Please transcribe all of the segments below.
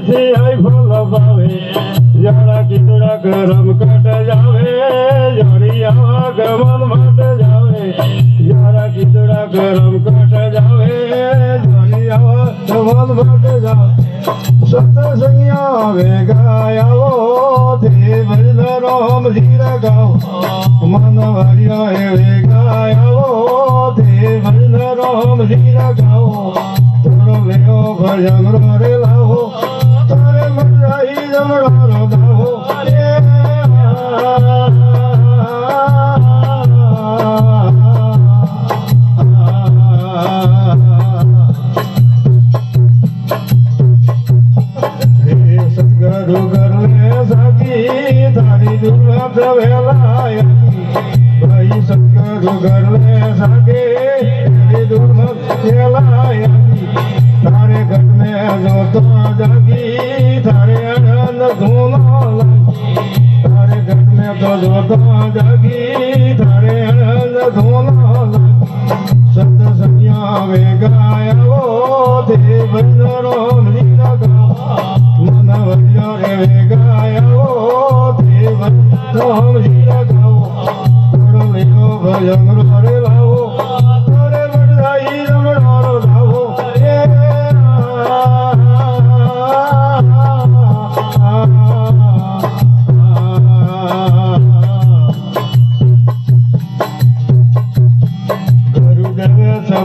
થી આઈ ફળ ભાવે યારા કીધડા ગરમ કટ જાવે યારી આવા ગમન માટે જાવે યારા કીધડા ગરમ કટ જાવે યારી આવા ગમન માટે જાવે સત્સંગિયા વેગાયાવો તે ભજન રામ ધીરા ગાઓ મન વાર્યા હે વેગાયાવો તે ભજન રામ ધીરા ગાઓ થોડો વેગો ભજન રે લાવો તારે મજાઈ જમણો દાવો સદગરુ ગરલે સાકી તારી દુર્લભ વેલાયકી ભાઈ સદગરુ ગરલે સાકે તારી દુર્લભ વેલાયકી તારે ઘટ મે જોતો જાગી તારે આનંદ ધૂનો લાગી તારે ઘટ મે તો જોતો જાગી તારે આનંદ ધૂનો લાગી સત્સંગિયા વેગાયાવો તે ભજનો મનીરા ગાઓ મન વજ્યા રે વેગાયાવો તે ભજનો મનીરા ગાઓ થોડો વેગો ભજન રે લાવો તારે વડદાઈ રમણો ધાવો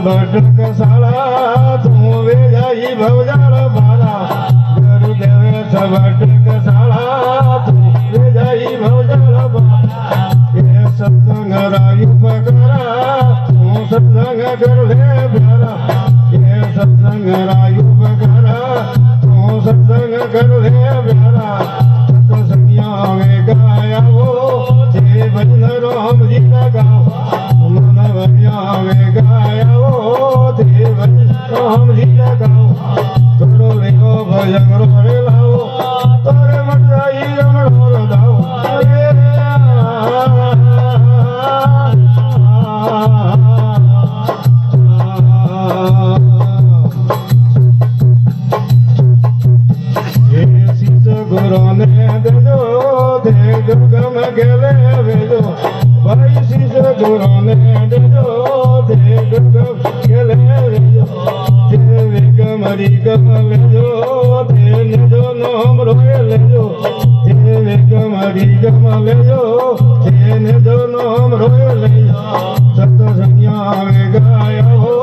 બટક સાળા તું વેજાઈ ભવજાળ મારા ગુરુદેવે સબટક સાળા તું વેજાઈ ભવજાળ મારા એ સત્સંગ રાયુ પકરા તું સત્સંગ કર લે પ્યારા એ સત્સંગ રાયુ પકરા તું સત્સંગ કર લે પ્યારા સત્સંગિયા વેગાયાવો જે ભજન રામ જીતા ગાઓ મન વજ્યા વેગાયાવો તે ભજન રામ જીતા ગાઓ થોડો વેગો ભજન રે લાવો તારે મજાઈ રમણો દાવો ગુરુને દેજો તે ગમ ગેલે વેજો ભાઈ શીશ ગુરુને દેજો તે ગમ ગેલે વેજો તે વેગ મરી ગમ લેજો તે નિજો નામ રોય લેજો તે વેગ મરી ગમ લેજો તે નિજો નામ રોય લેજો સત્સંગિયા વેગાયાવો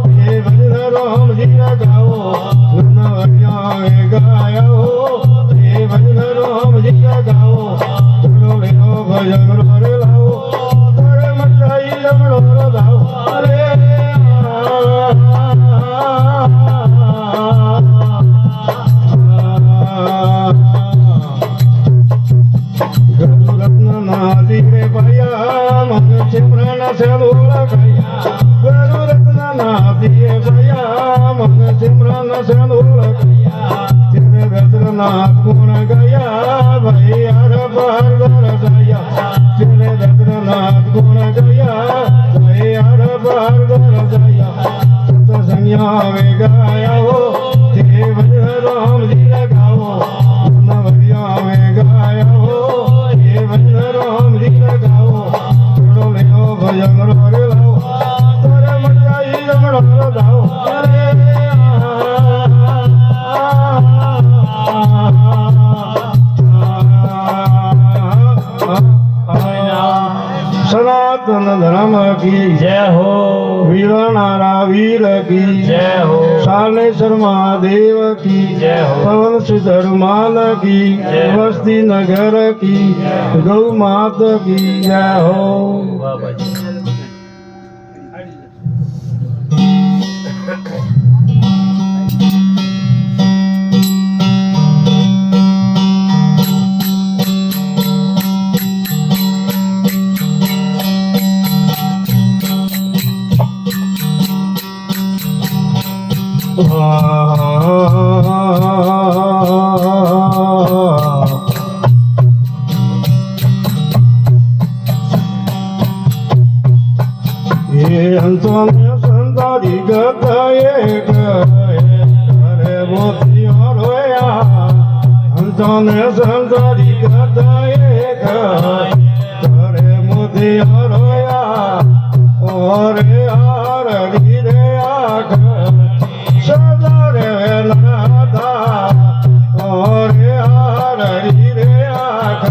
તે ભજન રામ જીરા ગાઓ મન વજ્યા વેગાયાવો ભજન રામ જીતા ગાઓ થોડો વેગો ભજન રે લાવો તારે મજાઈ રમણો દાવો અરે ગરુ રત્ન નાદી રે ભયા મન સિમરન સે ઓળખાયા ગરુ રત્ન નાદી રે ભયા મન સિમરન સે ઓળખાયા નાથ ગુણ ગયા ભાઈ હર પર દરજાયા તેરે દત્રનાથ ગુણ ગયા ભાઈ હર પર દરજાયા સત્સંગિયા વેગાયાવો તે ભજન રામ જીરા ગાઓ મન વજ્યા વેગાયાવો તે ભજન રામ જીરા ગાઓ થોડો વેગો ભજન રે લાવો તારે મજાઈ રમણો દાવો સનાતન ધર્મ કી જય હો વીરનારા વીર કી જય હો શાલેશ્વર મહાદેવ કી જય હો પવન સુધર માલ કી વસ્તી નગર કી ગૌ માત કી જય હો સંતોને સંસારી ગદાએ કરે મોતિયા રોયા ઓરે આરડી રે આખ સદા રે નાદા ઓરે આરડી રે આખ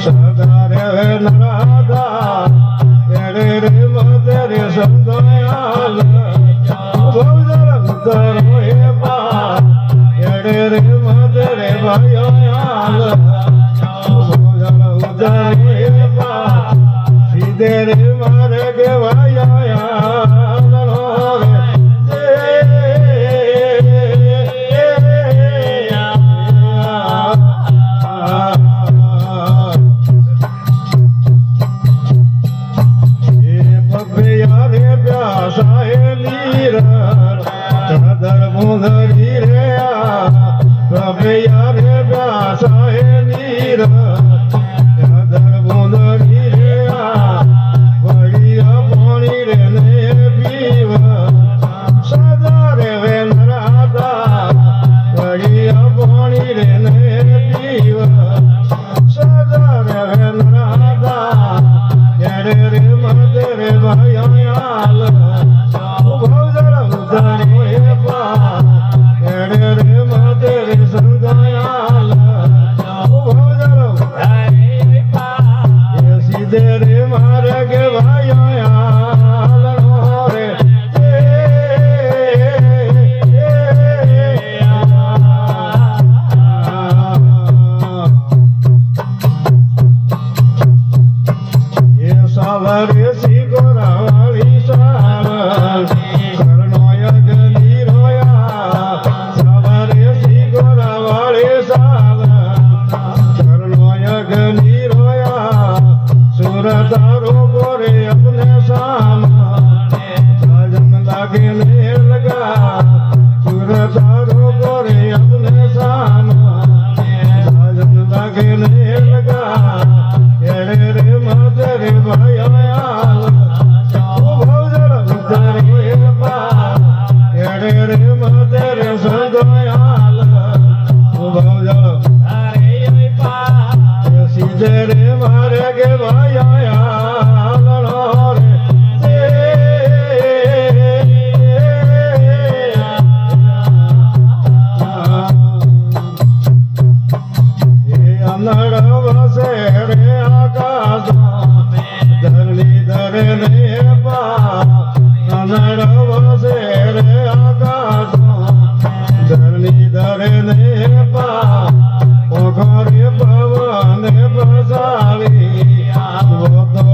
સદા રે નાદા એરે રે મતે રે સંતોયાલ ભવજર ઉતરો હે પા એરે રે મતે રે ભાયાલ ભવજર ઉતરો હે પા સીધે રે મારે કે ભાયાલ રે મુંદરી રે પ્રભયા રે વ્યાસાએ નીર ધર મુંદરી રે વળિયા પાણી રે ને પીવ સદા રે વેનરાદા વળિયા પાણી રે ને પીવ સદા રે વેનરાદા એરે રે મત રે ભાયાલ ભવજર ઉધારો હે પા એરે રે મતે રે સંગાયાલ ભવજર ઉધારે પા એ સીધે રે મારે કે ભાયાલ રે એ સાવરે સી ગોરાવાળી સાવર કરણોય ગની રોયા સાવરે સી ગોરાવાળી સાવર કરણોય ગની રોયા સુરતારો ગોરે અપને સામ ભજન લાગે ને લગા સુરતારો ગોરે અપને સામ ભજન લાગે ને લગા એરે રે મત રે ભાયાલ ભવજર ઉધારે હે પા એરે રે મત રે સંગયાલ ભવજર ઉધારે હે પા સીધે રે મારે કે ભાયાલ રે અનડ વસે રે આકાશ ધરણી ધરે ને પા અનડ વસે રે આકાશ ધરણી ધરે ને પા ઓઘરે પવન બસાવી તો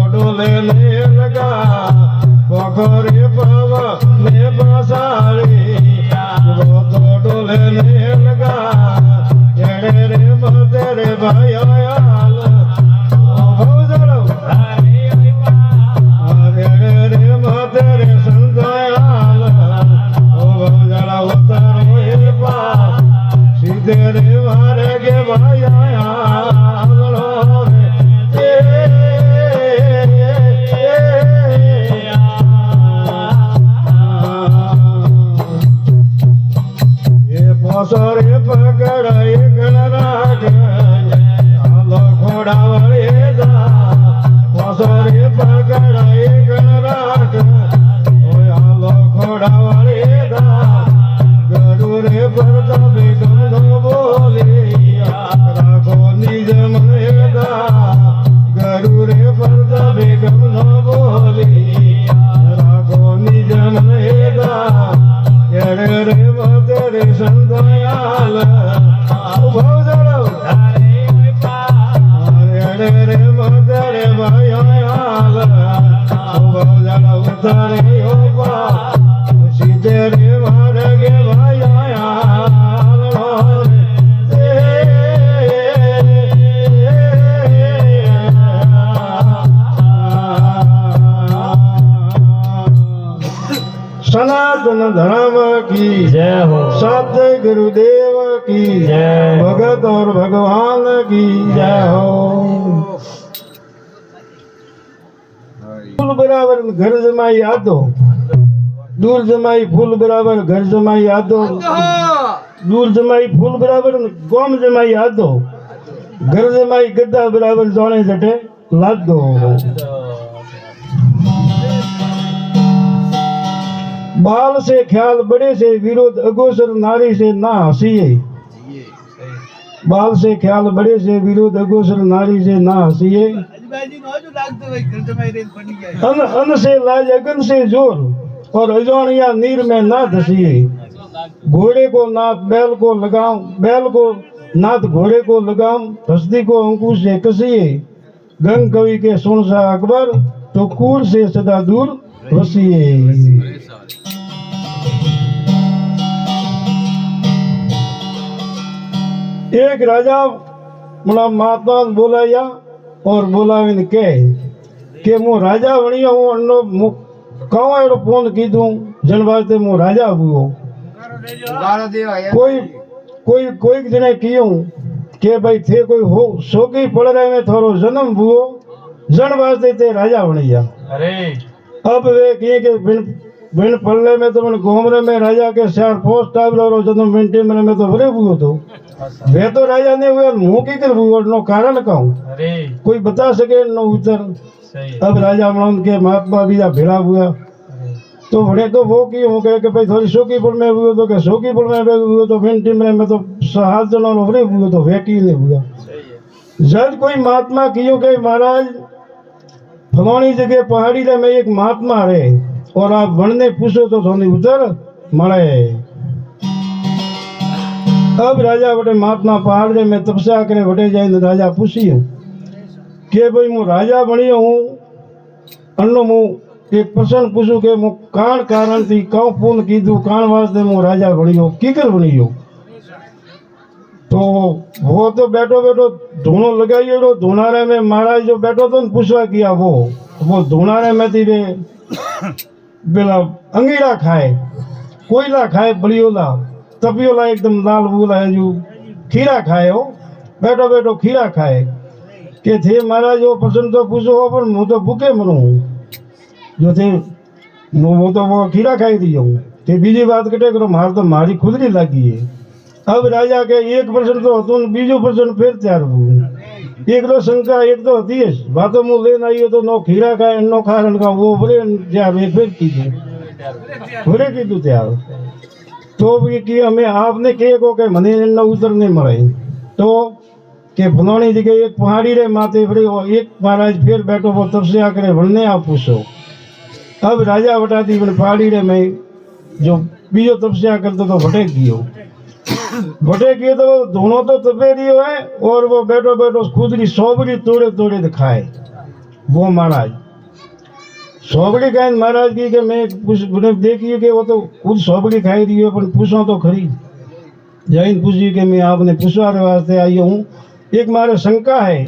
ડોલે ને લગા ઓઘરે પવન બસાવી તો ડોલે ને લગા એરે રે મતે રે ભાયાલ ભવજર ઉધારે હે પા એરે રે મતે રે સંગાયાલ ભવજર ઉધારો હે પા સીધે રે મારે કે ભાયાલ રે એ પોસરે પકડાય ગણરાગ હાલો ઘોડા વળે જા પોસરે પકડાય ગણરાગ ઓય હાલો ઘોડા વળે જા ગરુરે પરતા બેગમ નો બોલે રાખો નિજ મને દા ગરુરે પરતા બેગમ નો બોલે રાખો નિજ મને દા એરે રે મતે રે સંગયાલ ભવજર ઉધારે હે પા એરે રે મતે રે ભાયાલ ભવજર ઉધારે હે પા સીધે રે મારે કે ભાયાલ રે સનાતન ધર્મ की जय हो सत्य गुरुदेव की जय भगत और भगवान की जय हो फूल बराबर घर जमाई यादो दूर जमाई फूल बराबर घर जमाई यादो दूर जमाई फूल बराबर गोम जमाई आदो घर जमाई गद्दा बराबर जाने जटे लादो बाल से ख्याल बड़े से विरोध अगोसर नारी से ना हंसिए बाल से ख्याल बड़े से विरोध अगोसर नारी से ना हंसिए अन से लाज अगन से जोर और अजानिया नीर में ना धसिए घोड़े को नाथ बैल को लगाऊं बैल को नाथ घोड़े को लगाऊं हस्ती को अंकुश से कसिए गंग कवि के सुन सा अकबर तो कूर से सदा दूर रसिए। एक राजा मला महात्मा बोलाया और बोलावीने के मु राजा बनियो हूँ अन्नो कहो एड़ो फोन कीधु जन वास्ते मु राजा हुओ कोई कोई कोई जने कियो के भाई थे कोई हो सोगी पड़ रहे में थोरो जन्म हुओ जन वास्ते ते राजा बनिया अरे अब वे किए के बिन पल्ले में तो मन गोमरे में राजा के चार पोस्ट आवलो जन्म मिनटे में तो भरे हुओ तो वे तो राजा ने हुए मुंह की कर हुओ नो कारण कहूं अरे कोई बता सके नो उत्तर अब राजा मन के महात्मा बीजा भेड़ा हुआ तो बड़े तो वो की हो गए कि भाई थोड़ी शोकीपुर में हुए तो के शोकीपुर में हुए तो मिनटे में तो 7 जनों भरे हुए तो वे की नहीं हुआ जब कोई महात्मा कियो के महाराज फलानी जगह पहाड़ी में एक महात्मा रहे और आप बनने पूछो तो थोड़ी उतर मरे अब राजा बटे महात्मा पहाड़ में तपस्या करे बटे जाए राजा पूछियो के भाई मु राजा बनियो हूँ अन्नो मु एक प्रश्न पूछू के मु कान कारण थी कौ पूर्ण कीधु कान वास्ते मु राजा बनियो कीकर बनियो तो वो तो बैठो बैठो धूणो लगाइयो धूणारे में महाराज जो बैठो तो पूछवा किया वो धूणारे में थी वे बेला अंगीरा खाए कोयला खाए बलियोला तपियोला एकदम लाल बूला है जो खीरा खाए हो बैठो बैठो खीरा खाए के थे महाराज वो प्रश्न तो पूछो हो पर मुँह तो भूखे मरू जो थे वो तो वो खीरा खाई दी हूँ ते बीजी बात कटे करो मार तो मारी खुदरी लगी है अब राजा के एक प्रश्न तो હતો બીજો પ્રશ્ન ફેર તૈયાર हुआ एक तो शंका एक तो હતી જ વાતો મુ લેન આવ્યો તો નો ખીરા ખાય નો કારણ કા वो ભરે ત્યાં એક ફેર કીધું ભરે કીધું ત્યાં તો કે અમે આપને કે કો કે મને એનો ઉત્તર નહીં મળે તો કે ફલાણી જગ્યાએ એક પહાડી રે માથે ફરી એક મહારાજ ફેર બેઠો वो तपस्या करे वरने आप पूछो अब राजा वटाती पहाड़ी रे में जो बीजो तपस्या करतो तो भटक गयो भटे किए तो दोनों तो तपेरी है और वो बैठो बैठो खुदरी सोबड़ी तोड़े तोड़े खाए वो महाराज सोबड़ी खाए महाराज की कि मैं देखिए कि वो तो खुद सोबड़ी खाई रही है पर पूछो तो खरी जैन पूछी कि मैं आपने पूछवाने वास्ते आई हूँ एक मारे शंका है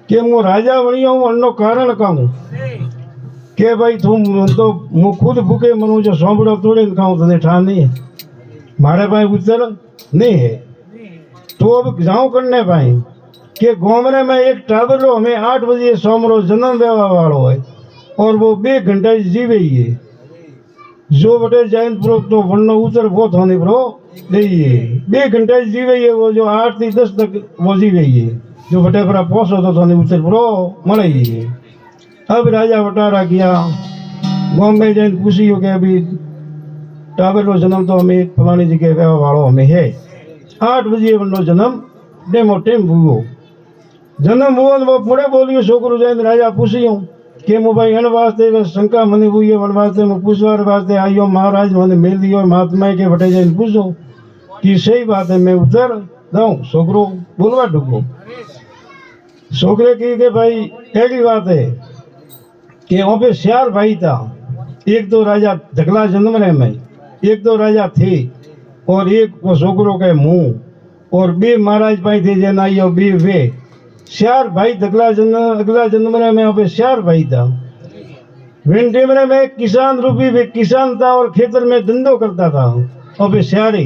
कि मैं राजा बनियो हूँ अन्नो कारण कहूँ के भाई तुम तो मैं खुद भूखे मनु जो सोबड़ो तोड़े खाऊं तो ठान नहीं है मारे भाई उत्तर नहीं है तो अब जाऊं करने पाए कि गोमरे में एक टाबरो हमें 8 बजे सोमरो जन्म देवा वालो है और वो 2 घंटा जीवे ही है जो बटे जैन प्रो तो वनो उतर वो होने प्रो नहीं 2 घंटा जीवे है वो जो 8 से 10 तक वो जीवे है जो बटे पर पोसो तो होने उतर प्रो मरे ही है अब राजा बटारा गया गाँव में जैन पूछी हो कि अभी टाबरो जन्म तो हमें फलानी जगह व्यवहार वालों हमें है 8 बजे वनो जन्म डेमो टेम हुओ जन्म हुआ वो पुणे बोलियो छोकरो जाइन राजा पूछियो के मो भाई एन वास्ते शंका मने हुई है वन वास्ते मैं पूछवार वास्ते आयो महाराज मने मिल दियो महात्मा के बटे जाइन पूछो कि सही बात है मैं उत्तर दऊं छोकरो बोलवा ढुको छोकरे की के भाई एडी बात है कि वहाँ पे 4 भाई था एक तो राजा ढकला जन्म रहे में एक तो राजा थे और एक वो छोकरो के मुंह और 2 महाराज भाई थे जन आइयो 2 वे 4 भाई अगला जन्म में यहाँ पे 4 भाई था विंटे में किसान रूपी वे किसान था और खेतर में धंधो करता था और वे सारे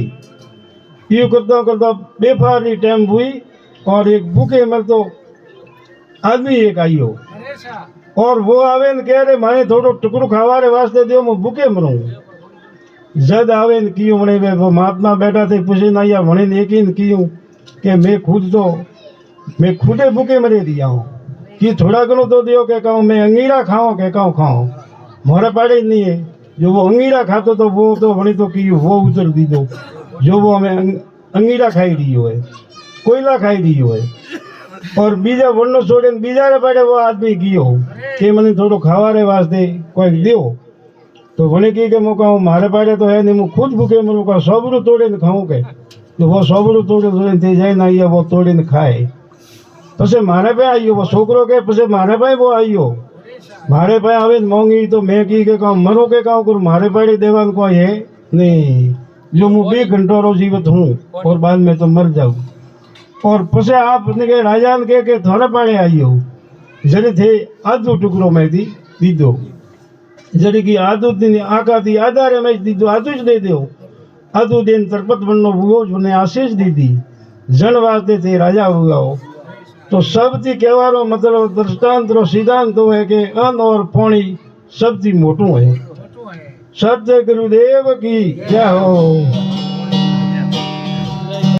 ये करता करता बेफारी टाइम हुई और एक भूखे मर तो आदमी एक आइयो और वो आवे न कह रहे माने थोड़ो टुकड़ो खावारे वास्ते दियो मैं भूखे मरूं जद आवे न कियूं वणे वे वो महात्मा बैठा थे पूछे ना या वणे ने यकीन कियूं कि मैं खुदे भूखे मरे दिया हूँ कि थोड़ा घणो तो दियो के कहूँ मैं अंगीरा खाऊं के कहूँ खाऊं मोरे पाड़े ही नहीं है जो वो अंगीरा खातो तो वो तो वणे तो कियूं वो उतर दीधो जो वो हमें अंगीरा खाई रही है कोयला खाई रही है और बीजा वनो छोड़े बीजा रे पाड़े वो आदमी गयो कि मने थोड़ो खावा रे वास्ते कोई दियो तो वने की के मो कहूं मारे पाड़े तो है नहीं मैं खुद भूखे मरू का सोबरू तोड़े ने खाऊं के तो वो सोबरू तोड़े थी जाए ना ये वो तोड़े ने खाए पछे मारे पे आयो वो छोकरो के पछे मारे पे वो आयो मारे पे आवे मोंगी तो मैं की के कहूं मरो के कहूं करू मारे पाड़े देवान कोई है नहीं जो मैं 2 घंटों रो जीवित हूँ और बाद में तो मर जाऊं और पछे आप के राजा ने के थोड़े पाड़े आयो जड़े थे आधो टुकड़ो में दी दीदो जड़ी की आधो दिन आका थी आधारे में दीदो आधो ज दे दो आधो दिन तरपत बननो हुओ जो आशीष दी दी जन वास्ते थे राजा हुआ हो तो सब थी कहवारो मतलब दृष्टांत रो सिद्धांत है कि अन्न और पानी सब थी मोटू है सत्य गुरुदेव की जय हो।